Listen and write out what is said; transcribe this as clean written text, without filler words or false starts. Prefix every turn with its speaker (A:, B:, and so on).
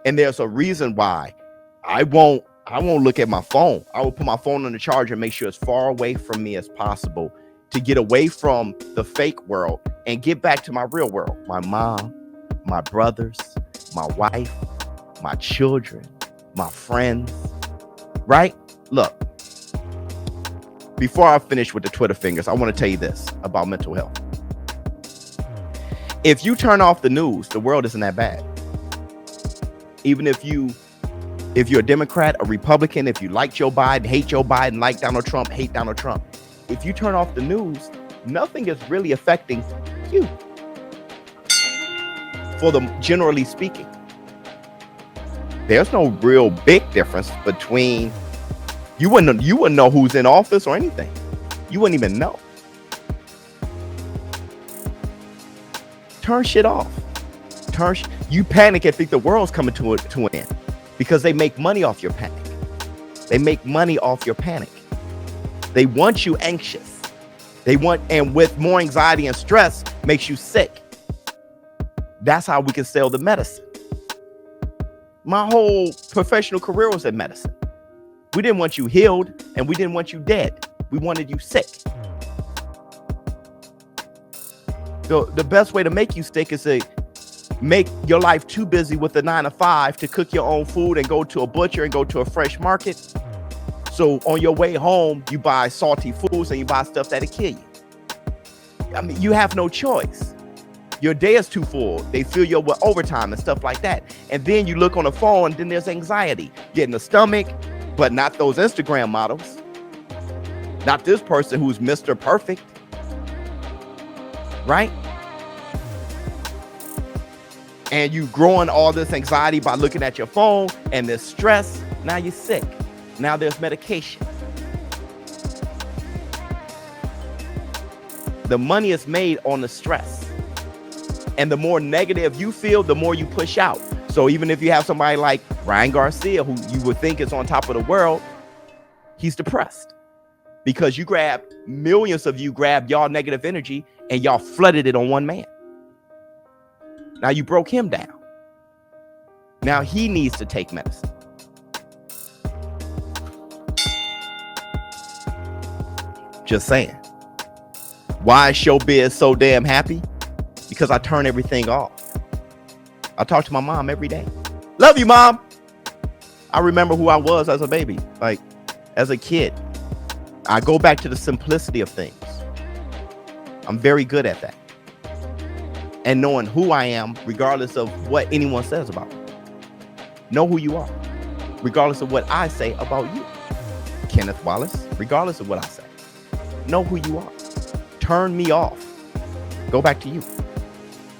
A: And there's a reason why I won't look at my phone. I will put my phone on the charger and make sure it's far away from me as possible to get away from the fake world and get back to my real world. My mom, my brothers, my wife, my children, my friends, right? Look, before I finish with the Twitter fingers, I want to tell you this about mental health. If you turn off the news, the world isn't that bad. Even if you're a Democrat, a Republican, if you like Joe Biden, hate Joe Biden, like Donald Trump, hate Donald Trump. If you turn off the news, nothing is really affecting you. Generally speaking, there's no real big difference between you wouldn't know who's in office or anything. You wouldn't even know. Turn shit off. You panic and think the world's coming to an end because they make money off your panic. They make money off your panic. They want you anxious. And with more anxiety and stress makes you sick. That's how we can sell the medicine. My whole professional career was in medicine. We didn't want you healed and we didn't want you dead. We wanted you sick. The best way to make you sick is to make your life too busy with the 9 to 5 to cook your own food and go to a butcher and go to a fresh market. So on your way home, you buy salty foods and you buy stuff that'll kill you. I mean, you have no choice. Your day is too full. They fill you up with overtime and stuff like that. And then you look on the phone and then there's anxiety. Getting the stomach, but not those Instagram models. Not this person who's Mr. Perfect. Right? And you growing all this anxiety by looking at your phone and this stress. Now you're sick. Now there's medication. The money is made on the stress. And the more negative you feel, the more you push out. So even if you have somebody like Ryan Garcia, who you would think is on top of the world, he's depressed. Because millions of you grabbed y'all negative energy and y'all flooded it on one man. Now you broke him down. Now he needs to take medicine. Just saying. Why is ShowBizz so damn happy? Because I turn everything off. I talk to my mom every day. Love you, Mom. I remember who I was as a baby, like as a kid. I go back to the simplicity of things. I'm very good at that. And knowing who I am, regardless of what anyone says about me. Know who you are, regardless of what I say about you. Kenneth Wallace, regardless of what I say. Know who you are. Turn me off. Go back to you.